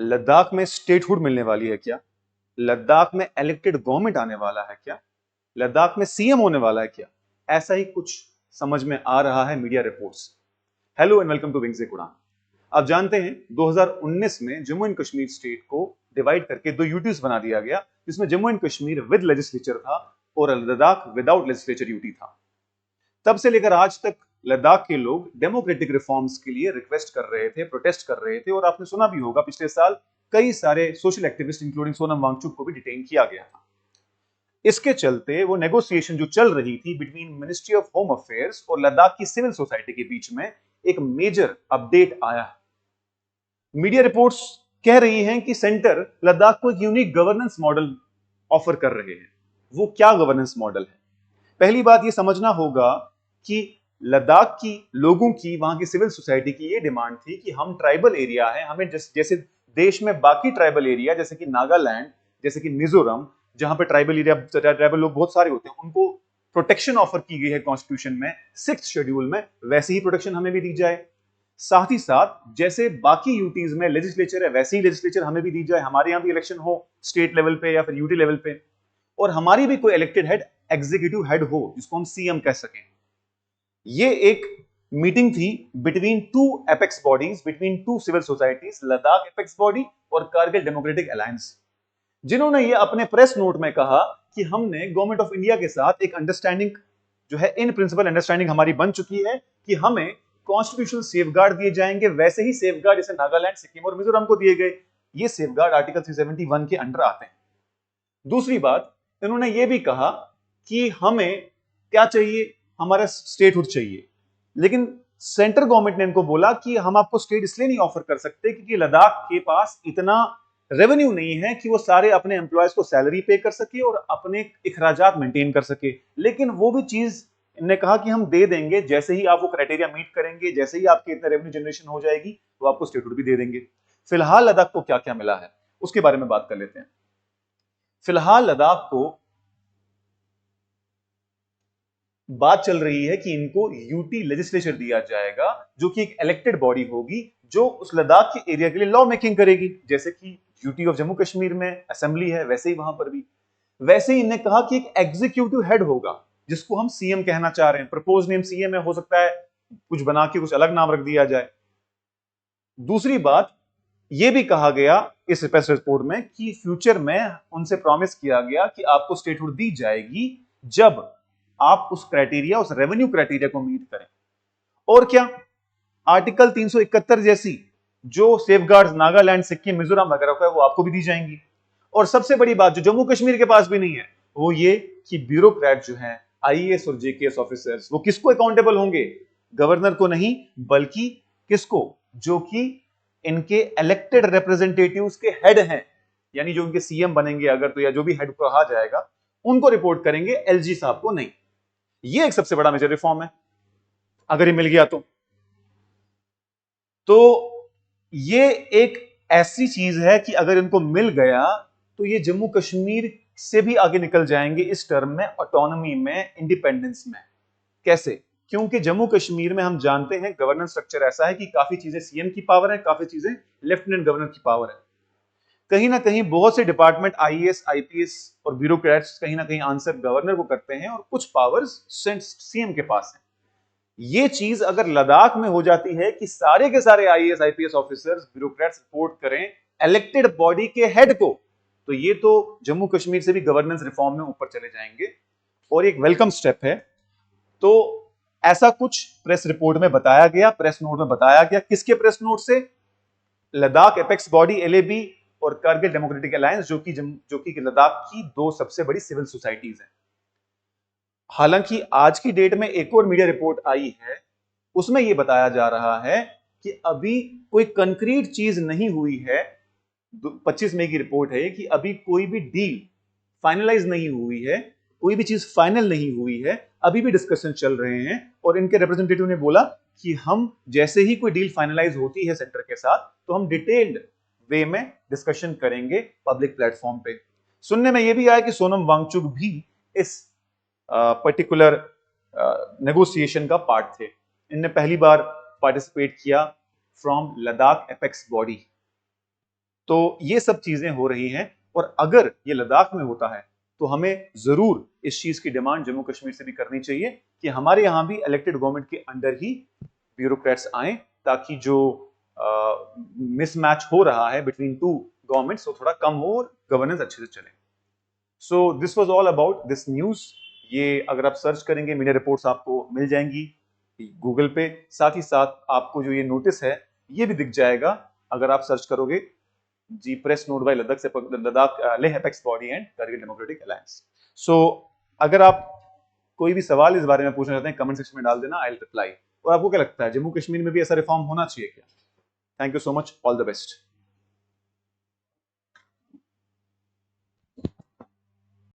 लद्दाख में स्टेटहुड मिलने वाली है क्या? लद्दाख में इलेक्टेड गवर्नमेंट आने वाला है क्या? लद्दाख में सीएम होने वाला है क्या? ऐसा ही कुछ समझ में आ रहा है media reports. Hello and welcome to Wings एक उड़ान। आप जानते हैं 2019 में जम्मू एंड कश्मीर स्टेट को डिवाइड करके दो यूटीज बना दिया गया, जिसमें Jammu and Kashmir with legislature था और लद्दाख विदाउट लेजिस्लेचर यूटी था। तब से लेकर आज तक लद्दाख के लोग डेमोक्रेटिक रिफॉर्म्स के लिए रिक्वेस्ट कर रहे थे, प्रोटेस्ट कर रहे थे, और आपने सुना भी होगा पिछले साल कई सारे social activist including Sonam Wangchuk को भी डिटेन किया गया था। इसके चलते वो नेगोशिएशन जो चल रही थी between ministry of home affairs और लद्दाख की सिविल सोसाइटी के बीच में एक मेजर अपडेट आया है। मीडिया रिपोर्ट्स कह रही हैं कि सेंटर लद्दाख को एक यूनिक गवर्नेंस मॉडल ऑफर कर रहे हैं। वो क्या गवर्नेंस मॉडल है? पहली बात ये समझना होगा कि लद्दाख की लोगों की, वहां की सिविल सोसाइटी की ये डिमांड थी कि हम ट्राइबल एरिया है, हमें जैसे देश में बाकी ट्राइबल एरिया जैसे कि नागालैंड, जैसे कि मिजोरम, जहां पे ट्राइबल लोग बहुत सारे होते हैं, उनको प्रोटेक्शन ऑफर की गई है कॉन्स्टिट्यूशन में 6th शेड्यूल में, वैसे ही प्रोटेक्शन हमें भी दी जाए। साथ ही साथ जैसे बाकी यूटीज में लेजिस्लेचर है, वैसे ही लेजिस्लेचर हमें भी दी जाए, हमारे यहां भी इलेक्शन हो स्टेट लेवल पे या फिर यूटी लेवल पे, और हमारी भी कोई इलेक्टेड हेड, एग्जीक्यूटिव हेड हो जिसको हम सीएम कह सकें। ये एक मीटिंग थी between two apex bodies, between two civil societies, Ladakh apex body और कारगिल डेमोक्रेटिक अलायंस, जिन्होंने ये अपने प्रेस नोट में कहा कि हमने गवर्नमेंट ऑफ इंडिया के साथ एक अंडरस्टैंडिंग जो है, इन प्रिंसिपल अंडरस्टैंडिंग हमारी बन चुकी है कि हमें कॉन्स्टिट्यूशनल सेफगार्ड दिए जाएंगे, वैसे ही सेफगार्ड जैसे नागालैंड, सिक्किम और मिजोरम को दिए गए। ये सेफगार्ड आर्टिकल 371 के अंडर आते हैं। दूसरी बात, इन्होंने ये भी कहा कि हमें क्या चाहिए, हमारा स्टेटहुड चाहिए, लेकिन सेंट्रल गवर्नमेंट ने इनको बोला कि हम आपको स्टेट इसलिए नहीं ऑफर कर सकते क्योंकि लद्दाख के पास इतना रेवेन्यू नहीं है कि वो सारे अपने एम्प्लॉयज को सैलरी पे कर सके और अपने अखराजात मेंटेन कर सके। लेकिन वो भी चीज इन्होंने कहा कि हम दे देंगे, जैसे ही आप वो क्राइटेरिया मीट करेंगे, जैसे ही आपके इतना रेवेन्यू जनरेशन हो जाएगी, तो आपको स्टेटहुड भी दे देंगे। फिलहाल लद्दाख को क्या क्या मिला है उसके बारे में बात कर लेते हैं। फिलहाल लद्दाख को बात चल रही है कि इनको यूटी लेजिस्लेचर दिया जाएगा, जो कि एक इलेक्टेड बॉडी होगी जो उस लद्दाख के एरिया के लिए लॉ मेकिंग करेगी। जैसे कि यूटी ऑफ जम्मू कश्मीर में असेंबली है, वैसे ही वहां पर भी। वैसे ही इन्होंने कहा कि एक एग्जीक्यूटिव हेड होगा जिसको हम सीएम कहना चाह रहे हैं। प्रपोज नेम सीएम है, हो सकता है कुछ बना के कुछ अलग नाम रख दिया जाए। दूसरी बात, यह भी कहा गया इस प्रेस रिपोर्ट में कि फ्यूचर में उनसे प्रॉमिस किया गया कि आपको स्टेटहुड दी जाएगी जब आप उस क्राइटेरिया, उस रेवेन्यू क्राइटेरिया को मीट करें। और क्या, आर्टिकल 371 जैसी जो सेफगार्ड्स नागालैंड, सिक्किम, मिजोरम वगैरह का है, वो आपको भी दी जाएंगी। और सबसे बड़ी बात जो जम्मू कश्मीर के पास भी नहीं है, वो ये कि ब्यूरोक्रेट जो हैं, आईएएस और जेकेएस ऑफिसर्स, वो किसको अकाउंटेबल होंगे? गवर्नर को नहीं, बल्कि किसको? जो कि इनके इलेक्टेड रिप्रेजेंटेटिव्स के हेड हैं, यानी जो उनके सीएम बनेंगे अगर, तो या जो भी हेड कहा जाएगा, उनको रिपोर्ट करेंगे, एलजी साहब को नहीं। ये एक सबसे बड़ा मेजर रिफॉर्म है अगर ये मिल गया तो ये एक ऐसी चीज है कि अगर इनको मिल गया तो ये जम्मू कश्मीर से भी आगे निकल जाएंगे इस टर्म में, ऑटोनॉमी में, इंडिपेंडेंस में। कैसे? क्योंकि जम्मू कश्मीर में हम जानते हैं गवर्नेंस स्ट्रक्चर ऐसा है कि काफी चीजें सीएम की पावर है, काफी चीजें लेफ्टिनेंट गवर्नर की पावर है। कहीं ना कहीं बहुत से डिपार्टमेंट, आईएएस, आईपीएस और ब्यूरोक्रेट्स कहीं ना कहीं आंसर गवर्नर को करते हैं और कुछ पावर्स सीएम के पास है। ये चीज अगर लद्दाख में हो जाती है कि सारे के सारे IAS, IPS officers, bureaucrats report करें इलेक्टेड बॉडी के हेड को, तो ये तो जम्मू कश्मीर से भी गवर्नेंस रिफॉर्म में ऊपर चले जाएंगे और एक वेलकम स्टेप है। तो ऐसा कुछ प्रेस रिपोर्ट में बताया गया, प्रेस नोट में बताया गया। किसके प्रेस नोट से? लद्दाख एपेक्स बॉडी एलएबी और कारगिल डेमोक्रेटिक अलायंस, जो कि लद्दाख की दो सबसे बड़ी सिविल सोसाइटीज हैं। हालांकि आज की डेट में एक और मीडिया रिपोर्ट आई है, उसमें यह बताया जा रहा है कि अभी कोई कंक्रीट चीज नहीं हुई है। 25 मई की रिपोर्ट है कि अभी कोई भी डील फाइनलाइज नहीं हुई है, कोई भी चीज फाइनल नहीं हुई है, अभी भी डिस्कशन चल रहे हैं। और इनके रिप्रेजेंटेटिव ने बोला कि हम जैसे ही कोई डील फाइनलाइज होती है सेंटर के साथ, तो हम डिटेल्ड वे में डिस्कशन करेंगे पब्लिक प्लेटफॉर्म पे। सुनने में यह भी आया कि सोनम वांगचुक भी इस पर्टिकुलर नेगोशिएशन का पार्ट थे। इनने पहली बार पार्टिसिपेट किया फ्रॉम लद्दाख एपेक्स बॉडी। तो ये सब चीजें हो रही हैं, और अगर ये लद्दाख में होता है तो हमें जरूर इस चीज की डिमांड जम्मू कश्मीर से भी करनी चाहिए कि हमारे यहां भी इलेक्टेड गवर्नमेंट के अंडर ही ब्यूरोक्रेट्स आए, ताकि जो मिसमैच हो रहा है बिटवीन टू गवर्नमेंट्स वो थोड़ा कम हो और गवर्नेंस अच्छे से चले। So this was all about this news. ये अगर आप सर्च करेंगे मीडिया रिपोर्ट्स आपको मिल जाएंगी गूगल पे। साथ ही साथ आपको जो ये नोटिस है ये भी दिख जाएगा अगर आप सर्च करोगे जी प्रेस नोट बाय लद्दाख से Ladakh Leh apex body and Kargil democratic alliance. So अगर आप कोई भी सवाल इस बारे में पूछना चाहते हैं कमेंट सेक्शन में डाल देना, आई विल रिप्लाई। और आपको क्या लगता है जम्मू कश्मीर में भी ऐसा रिफॉर्म होना चाहिए क्या? Thank you so much, all the best.